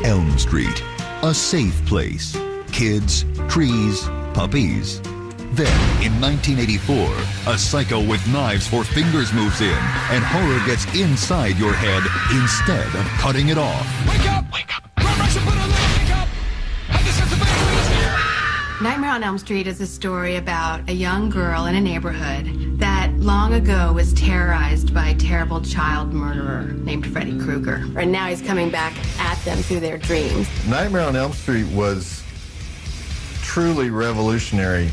Elm Street, a safe place. Kids, trees, puppies. Then, in 1984, a psycho with knives for fingers moves in, and horror gets inside your head instead of cutting it off. Wake up! Wake up! Wake up! Nightmare on Elm Street is a story about a young girl in a neighborhood that long ago was terrorized by a terrible child murderer named Freddy Krueger. And now he's coming back at them through their dreams. Nightmare on Elm Street was truly revolutionary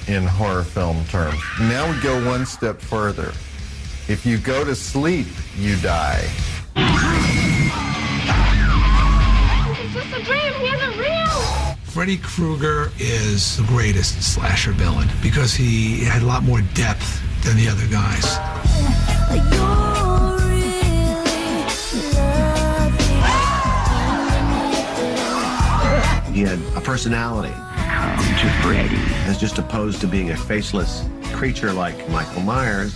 in horror film terms. Now we go one step further. If you go to sleep, you die. It's just a dream. He isn't real. Freddy Krueger is the greatest slasher villain because he had a lot more depth than the other guys. He had a personality. Come to Freddy. As just opposed to being a faceless creature like Michael Myers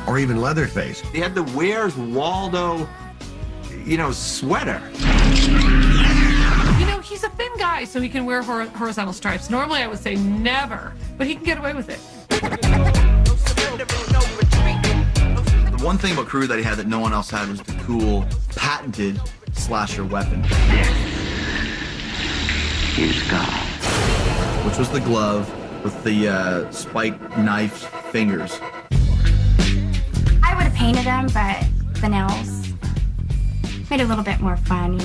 or even Leatherface. He had the Where's Waldo, sweater. He's a thin guy, so he can wear horizontal stripes. Normally, I would say never, but he can get away with it. The one thing about Krueger that he had that no one else had was the cool, patented slasher weapon. He's God. Which was the glove with the spiked knife fingers. I would have painted him, but the nails made it a little bit more fun,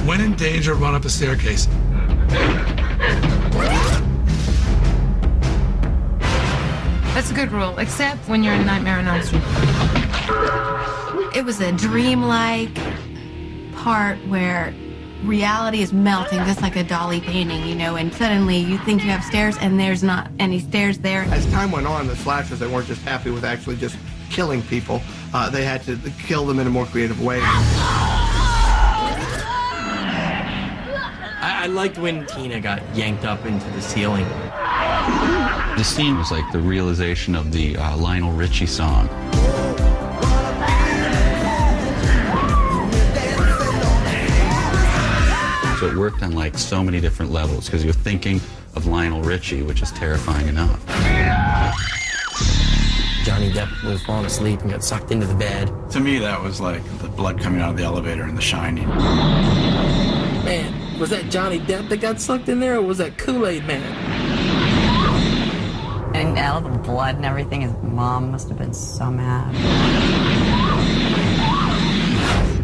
When in danger, run up a staircase. That's a good rule, except when you're in Nightmare on Elm Street. It was a dreamlike part where reality is melting just like a Dali painting, and suddenly you think you have stairs and there's not any stairs there. As time went on, the slashers, they weren't just happy with actually just killing people. They had to kill them in a more creative way. I liked when Tina got yanked up into the ceiling. The scene was like the realization of the Lionel Richie song. So it worked on like so many different levels because you're thinking of Lionel Richie, which is terrifying enough. Johnny Depp was falling asleep and got sucked into the bed. To me, that was like the blood coming out of the elevator in The Shining. Man, was that Johnny Depp that got sucked in there, or was that Kool-Aid Man? And all the blood and everything, his mom must have been so mad.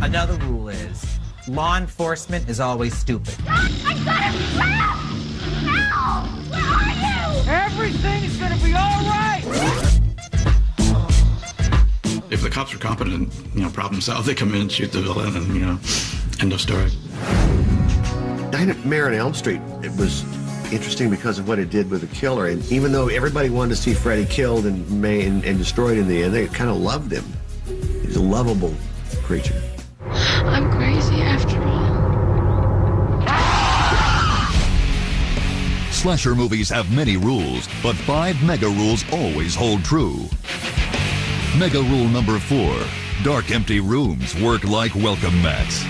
Another rule is, law enforcement is always stupid. I got him trapped! Help! Where are you? Everything is gonna be all right! If the cops are competent, problem solved, they come in, shoot the villain, and, end of story. Nightmare on Elm Street, it was interesting because of what it did with the killer. And even though everybody wanted to see Freddy killed and destroyed in the end, they kind of loved him. He's a lovable creature. I'm crazy after all. Slasher movies have many rules, but 5 mega rules always hold true. Mega rule number 4, dark empty rooms work like welcome mats.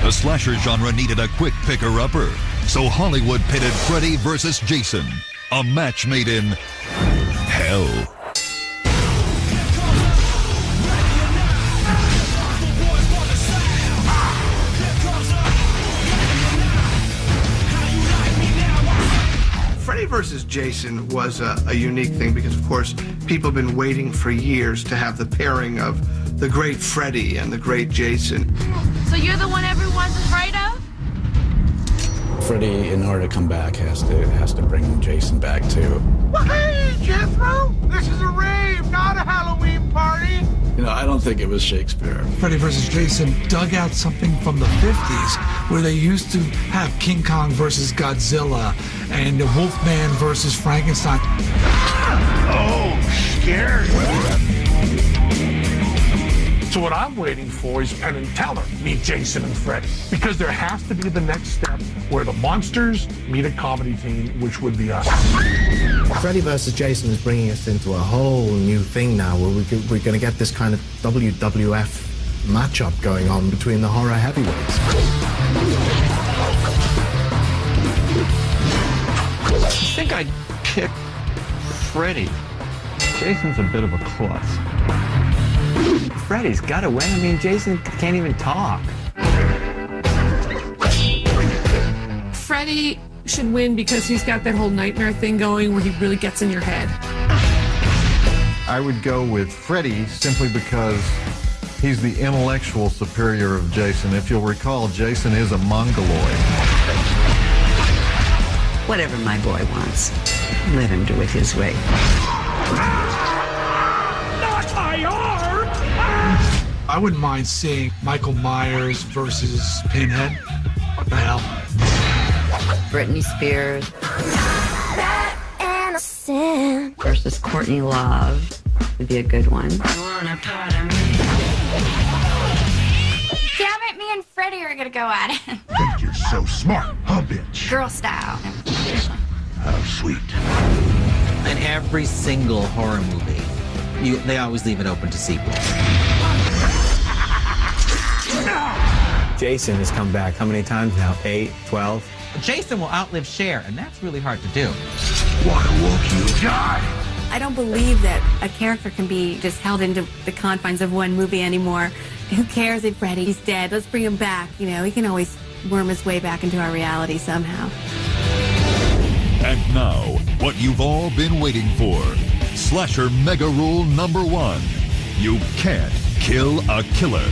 The slasher genre needed a quick picker-upper, so Hollywood pitted Freddy versus Jason, a match made in hell. Freddy versus Jason was a unique thing because, of course, people have been waiting for years to have the pairing of the great Freddy and the great Jason. So you're the one everyone's afraid of? Freddy, in order to come back, has to bring Jason back too. Well, hey, Jethro! This is a rave, not a Halloween party! I don't think it was Shakespeare. Freddy vs. Jason dug out something from the 50s where they used to have King Kong versus Godzilla and the Wolfman versus Frankenstein. Oh, scary. So what I'm waiting for is Penn and Teller meet Jason and Freddy, because there has to be the next step where the monsters meet a comedy team, which would be us. Freddy vs. Jason is bringing us into a whole new thing now, where we're going to get this kind of WWF matchup going on between the horror heavyweights. I think I'd pick Freddy. Jason's a bit of a klutz. Freddy's got to win. I mean, Jason can't even talk. Freddy should win because he's got that whole nightmare thing going where he really gets in your head. I would go with Freddy simply because he's the intellectual superior of Jason. If you'll recall, Jason is a mongoloid. Whatever my boy wants, let him do it his way. Not my arm! I wouldn't mind seeing Michael Myers versus Pinhead. What the hell? Britney Spears versus Courtney Love would be a good one. Damn it, me and Freddie are gonna go at it. Think you're so smart, huh, bitch? Girl style. How sweet. In every single horror movie, they always leave it open to sequels. Jason has come back how many times now? 8, 12? Jason will outlive Cher, and that's really hard to do. Why won't you die? I don't believe that a character can be just held into the confines of one movie anymore. Who cares if Freddy's dead? Let's bring him back. You know, he can always worm his way back into our reality somehow. And now, what you've all been waiting for. Slasher Mega Rule number 1. You can't kill a killer.